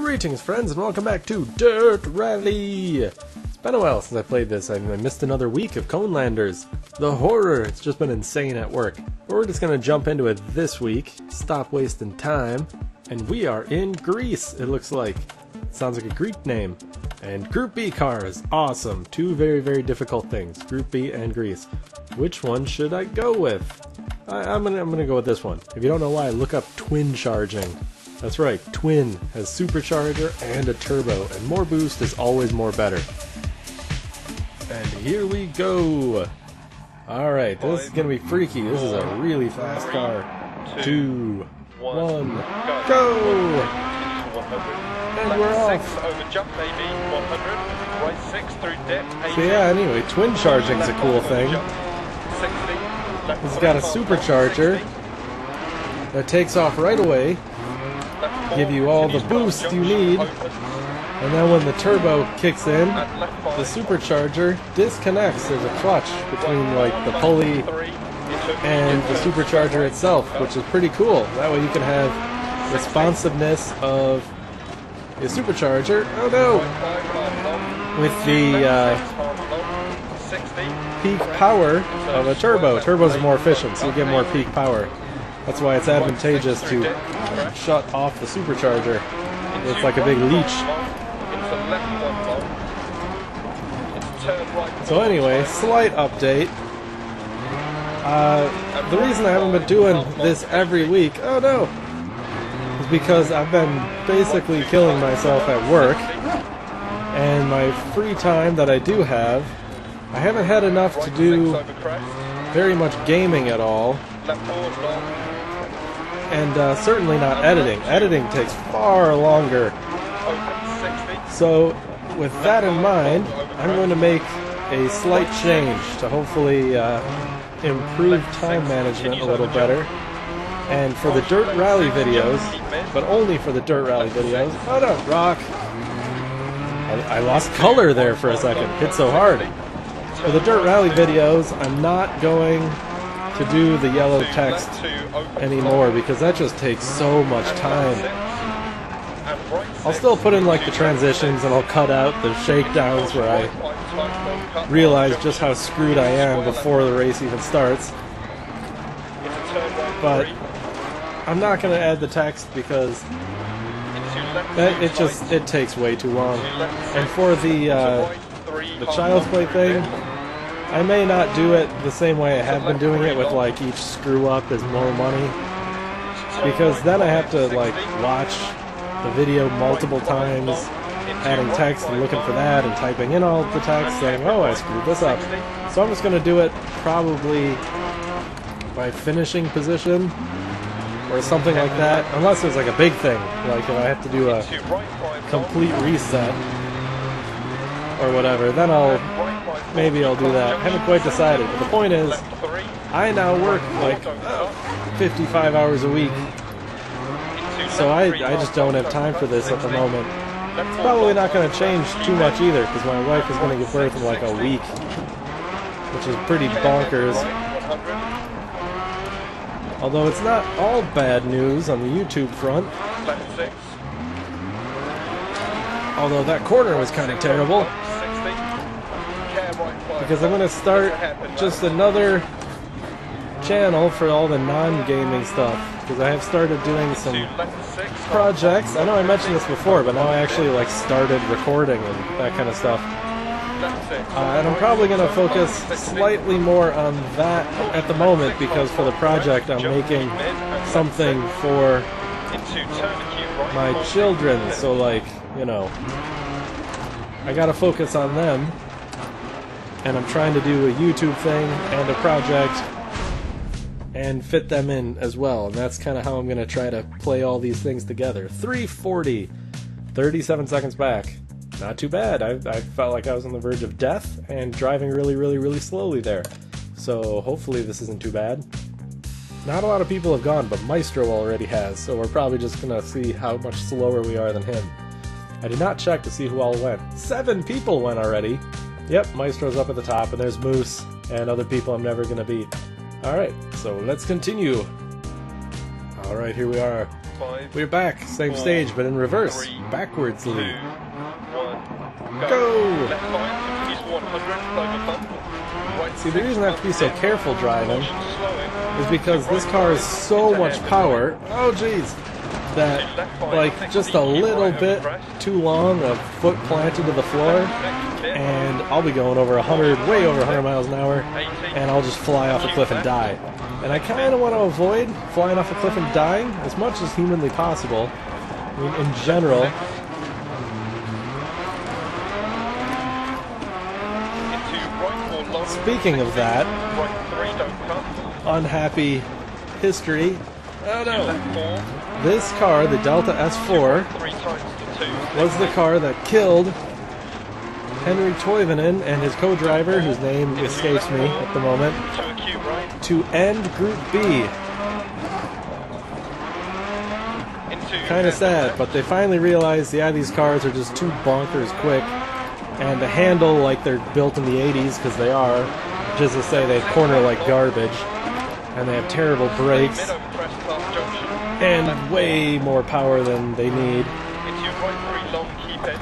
Greetings friends and welcome back to Dirt Rally! It's been a while since I played this. I missed another week of Conelanders. The horror, it's just been insane at work. But we're just gonna jump into it this week, stop wasting time, and we are in Greece, it looks like. Sounds like a Greek name. And Group B cars, awesome. Two very, very difficult things, Group B and Greece. Which one should I go with? I'm gonna go with this one. If you don't know why, look up twin charging. That's right, twin has supercharger and a turbo, and more boost is always more better. And here we go. Alright, this is gonna be freaky. This is a really fast car. 2, 1, go! And we're off. Over jump maybe 100, right 6 through dip 80. So yeah, anyway, twin charging's a cool thing. 60, It's got a supercharger that takes off right away, give you all the boost you need, and then when the turbo kicks in, the supercharger disconnects. There's a clutch between like the pulley and the supercharger itself, which is pretty cool. That way you can have responsiveness of the supercharger. Oh no! With the peak power of a turbo. Turbos are more efficient, so you get more peak power. That's why it's advantageous to shut off the supercharger. It's like a big leech. So anyway, slight update. The reason I haven't been doing this every week, oh no, is because I've been basically killing myself at work. And my free time that I do have, I haven't had enough to do very much gaming at all. And certainly not editing. Editing takes far longer. So, with that in mind, I'm going to make a slight change to hopefully improve time management a little better. And for the Dirt Rally videos, but only for the Dirt Rally videos, oh no, rock! I lost color there for a second, hit so hard. For the Dirt Rally videos, I'm not going to do the yellow text anymore because that just takes so much time. I'll still put in like the transitions and I'll cut out the shakedowns where I realize just how screwed I am before the race even starts. But I'm not going to add the text because it takes way too long. And for the Child's Play thing, I may not do it the same way I have been doing it, with like each screw up is more money, because then I have to like watch the video multiple times, adding text and looking for that and typing in all the text saying, oh, I screwed this up. So I'm just going to do it probably by finishing position or something like that, unless there's like a big thing, like if I have to do a complete reset or whatever, then maybe I'll do that. I haven't quite decided, but the point is, I now work like 55 hours a week, so I just don't have time for this at the moment. It's probably not going to change too much either, because my wife is going to give birth in like a week, which is pretty bonkers. Although it's not all bad news on the YouTube front. Although that corner was kind of terrible. Because I'm going to start just another channel for all the non-gaming stuff. Because I have started doing some projects. I know I mentioned this before, but now I actually like started recording and that kind of stuff. And I'm probably going to focus slightly more on that at the moment, because for the project I'm making something for my children. So like, you know, I got to focus on them. And I'm trying to do a YouTube thing and a project and fit them in as well. And that's kind of how I'm going to try to play all these things together. 340, 37 seconds back. Not too bad. I felt like I was on the verge of death and driving really, really, really slowly there. So hopefully this isn't too bad. Not a lot of people have gone, but Maestro already has. So we're probably just going to see how much slower we are than him. I did not check to see who all went. 7 people went already. Yep, Maestro's up at the top, and there's Moose, and other people I'm never going to beat. Alright, so let's continue. Alright, here we are. 5, We're back, same 4, stage, but in reverse, 3, backwards 2, lead. 1, Go! Left 5, continues 100, over bump. Right See, the 6, reason I have to be so bump careful driving caution slowing. is because this car is so much power, oh jeez, that like just a little bit too long of foot planted to the floor, and I'll be going over 100, way over 100 miles an hour, and I'll just fly off a cliff and die. And I kind of want to avoid flying off a cliff and dying as much as humanly possible. I mean, in general. Speaking of that, unhappy history. Oh no! This car, the Delta S4, was the car that killed Henry Toivonen and his co-driver, whose name escapes me at the moment, to end Group B. Kind of sad, but they finally realized, yeah, these cars are just too bonkers quick, and to handle like they're built in the 80s, because they are, just to say they corner like garbage, and they have terrible brakes, and way more power than they need.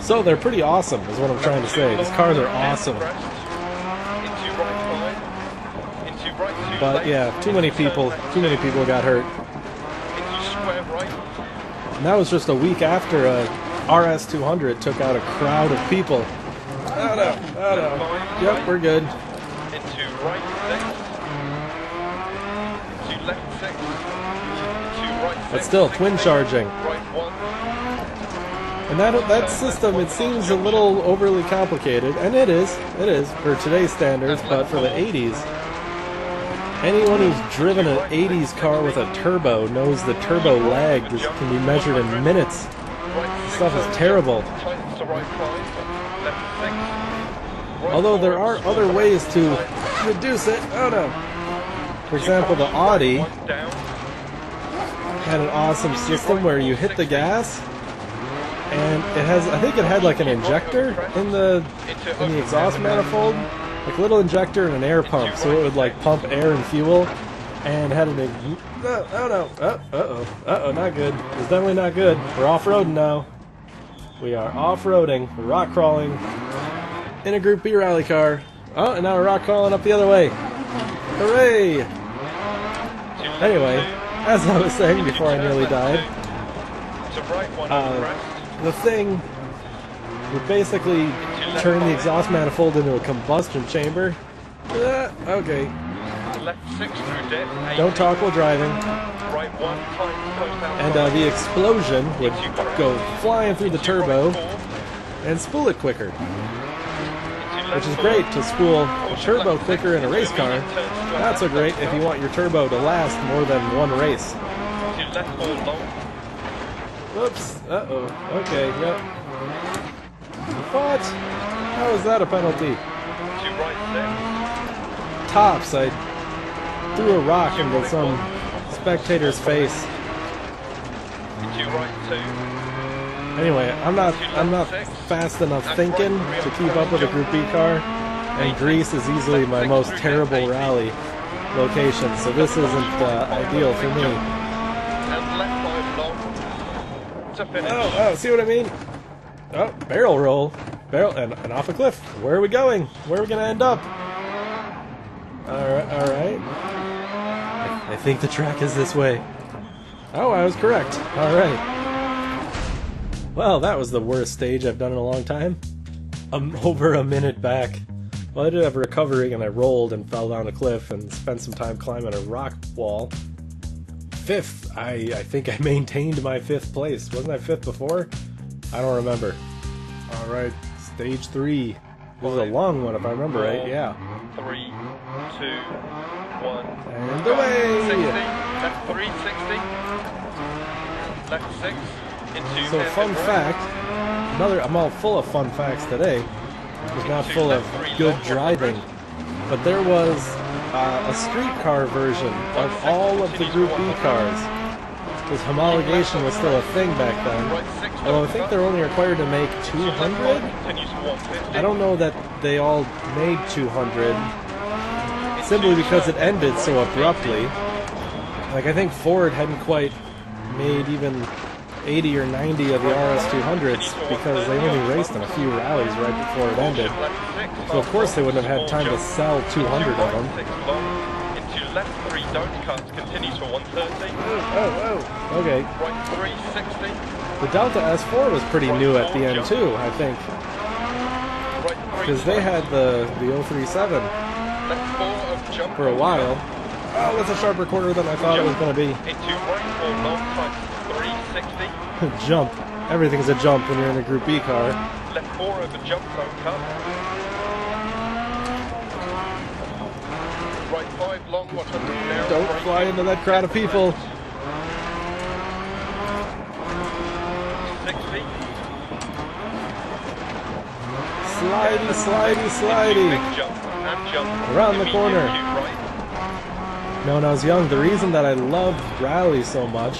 So they're pretty awesome, is what I'm trying to say. These cars are awesome. But yeah, too many people got hurt. And that was just a week after a RS200 took out a crowd of people. Oh no, oh no. Yep, we're good. Into right 6. Into left 6. Into right 6. But still, twin charging. Right 1. And that system, it seems a little overly complicated, and it is for today's standards, but for the 80s, anyone who's driven an 80s car with a turbo knows the turbo lag can be measured in minutes. This stuff is terrible. Although there are other ways to reduce it. Oh no. For example, the Audi had an awesome system where you hit the gas, and it has, I think it had like an injector in the exhaust manifold, like a little injector and an air pump, so it would like pump air and fuel, and had an uh-oh, not good. It's definitely not good. We're off-roading now. We are off-roading, we're rock crawling in a Group B rally car. Oh, and now we're rock crawling up the other way. Hooray! Anyway, as I was saying before I nearly died, the thing would basically turn the exhaust manifold into a combustion chamber. Okay. Don't talk while driving. And the explosion would go flying through the turbo and spool it quicker. Which is great to spool a turbo quicker in a race car. Not so great if you want your turbo to last more than one race. Whoops. Uh-oh. Okay, yep. What? How is that a penalty? Tops. I threw a rock into some spectator's face. Anyway, I'm not fast enough thinking to keep up with a Group B car, and Greece is easily my most terrible rally location, so this isn't ideal for me. Oh, see what I mean? Oh, barrel roll. And off a cliff. Where are we going? Where are we going to end up? Alright. I think the track is this way. Oh, I was correct. Alright. Well, that was the worst stage I've done in a long time. I'm over a minute back. Well, I did have recovery, and I rolled and fell down a cliff and spent some time climbing a rock wall. 5th. I think I maintained my 5th place. Wasn't I 5th before? I don't remember. Alright, stage 3. This is a long one if I remember right, yeah. 3, 2, 1. And away! 60, left 3, 60. Left 6. Into so fun fact, I'm all full of fun facts today. It's not full of good driving. But there was a streetcar version of all of the Group B cars. Because homologation was still a thing back then. Although I think they're only required to make 200? I don't know that they all made 200. Simply because it ended so abruptly. Like, I think Ford hadn't quite made even 80 or 90 of the RS200s because they only raced in a few rallies right before it ended. So of course they wouldn't have had time to sell 200 of them. Into left 3 don't cut, continues for 130. Oh, okay. Right 360. The Delta S4 was pretty new at the end too, I think. Because they had the 037 Left 4 of jump for a while. Oh, that's a sharper corner than I thought it was going to be. Into right 4 long times 360. Jump. Everything's a jump when you're in a Group B car. Left 4 over jump, don't cut. Right 5 long, 100 down. Don't fly into that crowd of people. 60. Slidey, slidey, slidey. Big jump and jump. Around the Immediate corner. cue right. No, when I was young, the reason that I loved rally so much,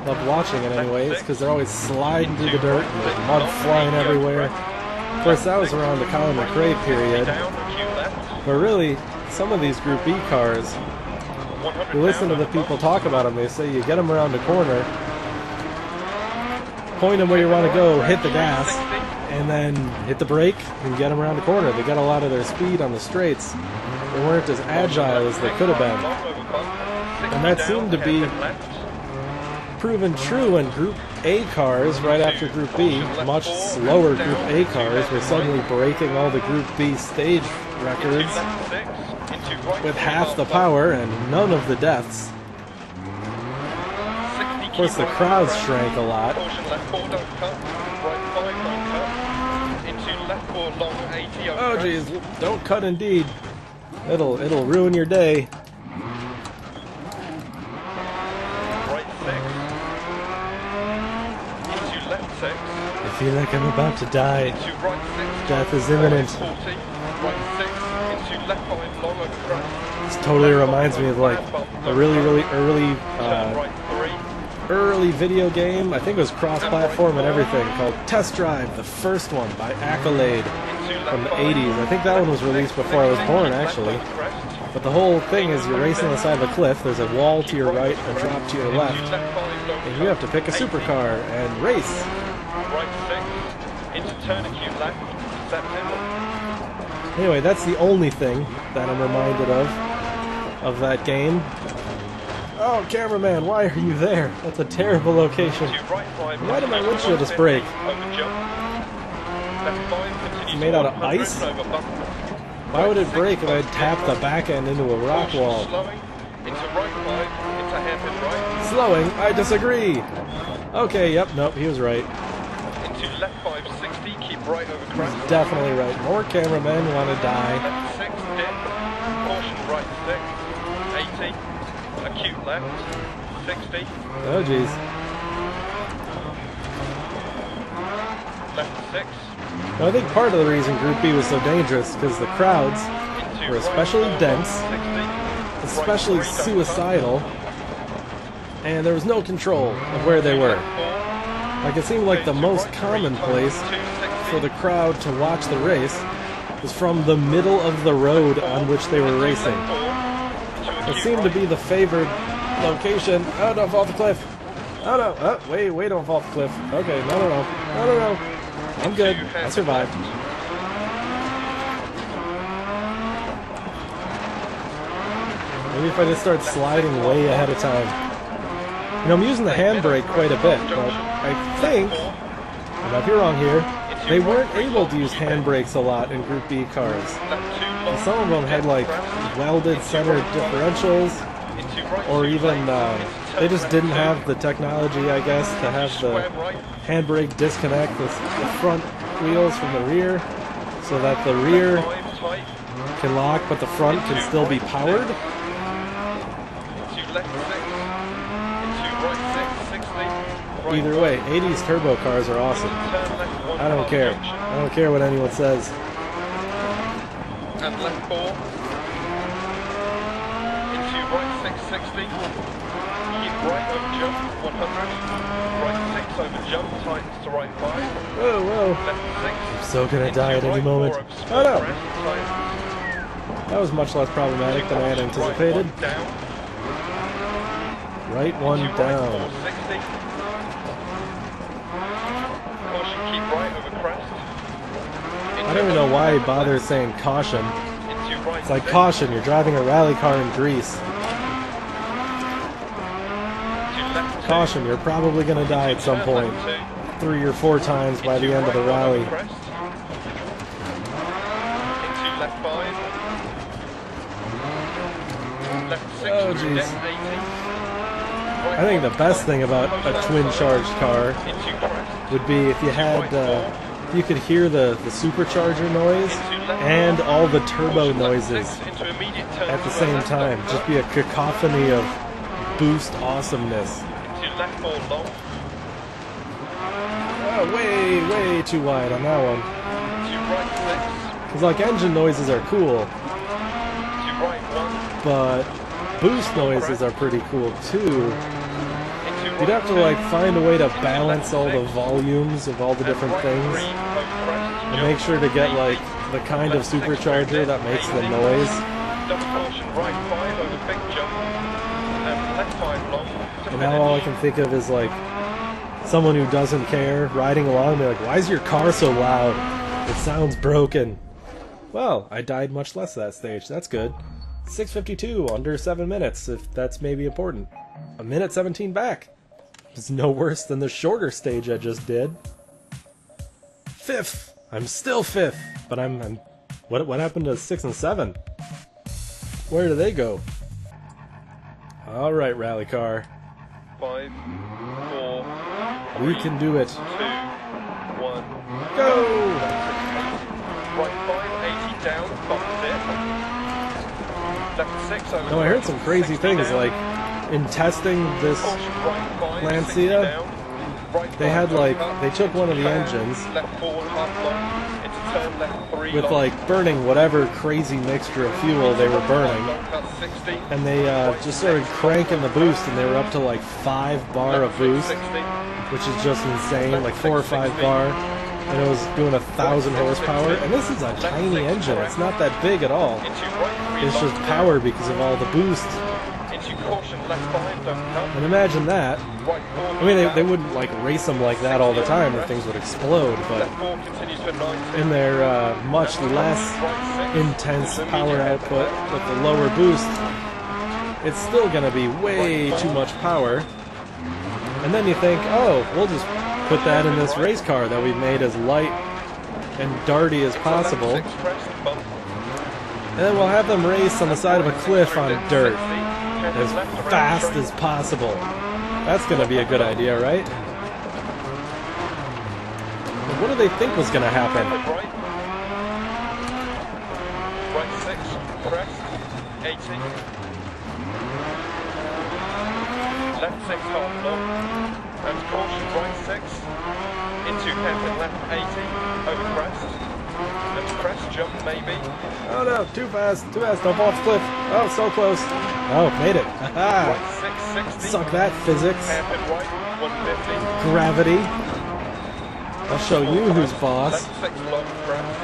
loved watching it anyway, is because they're always sliding through the dirt and there's mud flying everywhere. Of course, that was around the Colin McRae period. But really, some of these Group B cars, you listen to the people talk about them, they say you get them around the corner, point them where you want to go, hit the gas, and then hit the brake and get them around the corner. They got a lot of their speed on the straights. They weren't as agile as they could have been. And that seemed to be proven true in Group A cars right after Group B. Much slower Group A cars were suddenly breaking all the Group B stage records with half the power and none of the deaths. Of course, the crowds shrank a lot. Oh geez, don't cut indeed. It'll ruin your day. Right 6. Into left 6. I feel like I'm about to die. Into right 6. Death is imminent. 40. Right 6. Into left 5 long over crest. This totally reminds me of like a really early Right 3. early video game. I think it was cross-platform and everything, called Test Drive, the first one by Accolade from the 80s. I think that one was released before I was born, actually. But the whole thing is you're racing on the side of a cliff, there's a wall to your right and a drop to your left, and you have to pick a supercar and race. Right 6. Into turn acute left. September. Anyway, that's the only thing that I'm reminded of that game. Oh, cameraman, why are you there? That's a terrible location. Why did my windshield just break? It's made out of ice? Why would it break if I had tapped the back end into a rock wall? Slowing? I disagree! Okay, yep, nope, he was right. Into left 560, keep right over crest. He's definitely right. More cameramen want to die. Left 6, dip. Caution right 6. 80. Acute left. 60. Oh, jeez. Left 6. Now, I think part of the reason Group B was so dangerous because the crowds were especially dense, especially suicidal, and there was no control of where they were. Like, it seemed like the most common place for the crowd to watch the race was from the middle of the road on which they were racing. It seemed to be the favored location. Oh, don't fall off the cliff. Oh, no. Oh, wait, don't fall off the cliff. Okay, no. I'm good. I survived. Maybe if I just start sliding way ahead of time. You know, I'm using the handbrake quite a bit, but I think, I might be wrong here, they weren't able to use handbrakes a lot in Group B cars. And some of them had like welded center differentials, or even they just didn't have the technology, I guess, to have the handbrake disconnect the front wheels from the rear, so that the rear can lock, but the front can still be powered. Either way, 80s turbo cars are awesome. I don't care. I don't care what anyone says. And left 4. Into right 660. Keep right over jump 100. Right 6 over jump, tightens to right 5. Whoa. Left 6. I'm so gonna die at any moment. Oh no! That was much less problematic than I had anticipated. Right one Into right down. 460. Caution, keep right over crest. I don't even know why he bothers saying caution. Into right It's like 6. caution, you're driving a rally car in Greece. To left 2. Caution, you're probably going to die at some Turn point. left 3 or 4 times by the2. end of the Into right rally. over crest. Into left 5. Left 6. Oh, through jeez. left 80. Right I think the 1, best thing about a twin-charged car into crest. would be if you had, if you could hear the supercharger noise and all the turbo noises Into immediate turn at the to same left time. over. Just be a cacophony of boost awesomeness. Into left 4 long. Oh, way too wide on that one. To right 6. Because, like, engine noises are cool, To right 1. but boost noises are pretty cool, too. Into You'd right have to, 2. like, find a way to balance all the volumes of all the different right things. 3 over crest. And make sure to get, like, the kind of supercharger that makes the noise. Double caution, right 5 over big jump. And left 5 long. And now all I can think of is, like, someone who doesn't care riding along and be like, why is your car so loud? It sounds broken. Well, I died much less that stage. That's good. 6:52, under 7 minutes, if that's maybe important. 1:17 back. It's no worse than the shorter stage I just did. 5th. I'm still 5th, but I'm what happened to 6 and 7? Where do they go? All right, rally car. 5, 4, We can do it. 2, 1. Go! Right 5, 80 down, bumped it. Left 6 over. No, I heard some crazy 60 things, down. like, in testing this Caution, right 5, Lancia, 60 down. Right they 5 had, like, over. they took one of the Turn engines Left forward, half long. Into turn left 3 with, long. like, burning whatever crazy mixture of fuel they were burning, Long cut 60. and they just started cranking the boost, and they were up to, like, 5 bar of boost, 60. which is just insane, like 4 or 5 bar, and it was doing 1,000 horsepower, and this is a tiny engine, it's not that big at all. Into right 3 It's long. just power because of all the boost, Into caution, left 5, don't cut. and imagine that. Right 4. I mean, they wouldn't, like, race them like that all the time, or things would explode, but Left 4 continues for 90. in their much less Right 6. intense power output with the lower boost, it's still going to be way too much power. And then you think, oh, we'll just put that in this race car that we've made as light and darty as possible, Left 6 crest, bump. and then we'll have them race on the side of a cliff on dirt as fast as possible. That's going to be a good idea, right? But what do they think was going to happen? Right. Right 6 crest, 80. Left 6 half long. And caution, right 6. Into hairpin left 80. Over crest. And crest jump maybe. Oh no, too fast, don't fall off the cliff. Oh, so close. Oh, made it. Haha. Right 6, 60. Suck that, physics. Hairpin right, 150. Gravity. I'll show you who's boss. Left 6 long crest.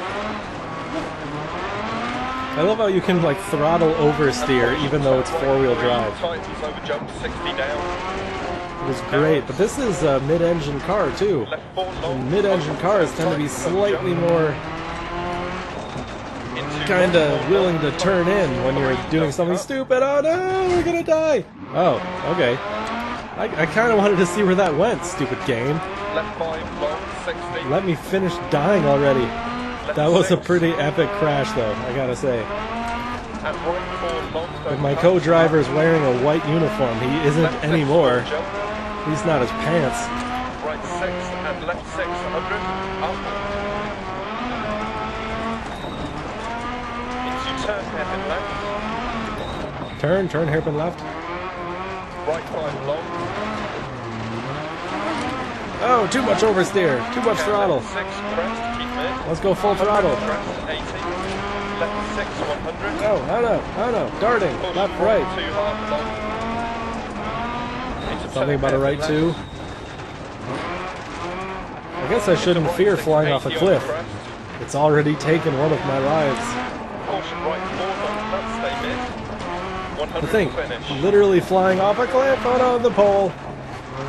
I love how you can, like, throttle oversteer even though it's four-wheel drive. Tightens over jump 60 down. It was great, but this is a mid-engine car too. Left 4 long. And mid-engine cars tend to be slightly more Into kind of willing to turn in when you're doing something stupid. Oh no, we're gonna die. Oh, okay. I kind of wanted to see where that went, stupid game. Left 5 long, 60. Let me finish dying already. Left That was a 6. pretty epic crash, though, I gotta say. And right 4 long. If my co-driver's wearing a white uniform, he isn't Left 6 anymore. long jump. At least not his pants. Right 6 and left 6, 100. Up. Into turn hairpin left. Turn, hairpin left. Right 5 long. Oh, too much oversteer, too much And throttle. left 6 crest, keep mid. Let's go full throttle. Crest 80. Left 6, 100. Oh no, darting, Push left, right. 2 half long. Into Something turn about a right hairpin two. left. I guess I shouldn't Right fear 6, flying off a 80 cliff. on crest. It's already taken one of my lives. Caution right 4 long cut, stay mid. The thing, literally flying off a cliff. Oh no, the pole.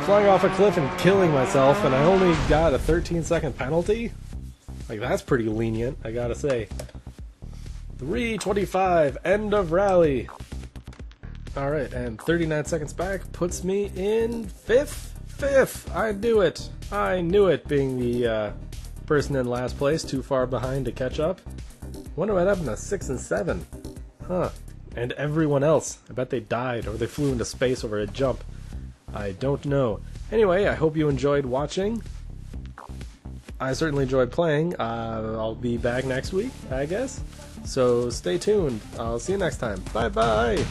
Flying off a cliff and killing myself, and I only got a 13-second penalty? Like, that's pretty lenient, I gotta say. 3:25, end of rally. Alright, and 39 seconds back puts me in 5th? 5th! I knew it! I knew it, being the person in last place, too far behind to catch up. Wonder what happened to 6 and 7. Huh. And everyone else. I bet they died, or they flew into space over a jump. I don't know. Anyway, I hope you enjoyed watching. I certainly enjoyed playing. I'll be back next week, I guess. So stay tuned. I'll see you next time. Bye-bye!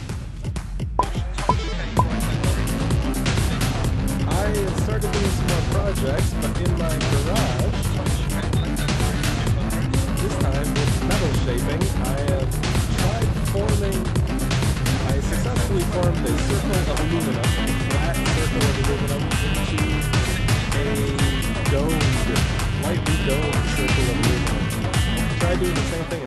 I have started doing some more projects, but in my garage, this time with metal shaping, I have tried forming... I successfully formed a circle of aluminum, a flat circle of aluminum, into a domed, lightly domed circle of aluminum. Try doing the same thing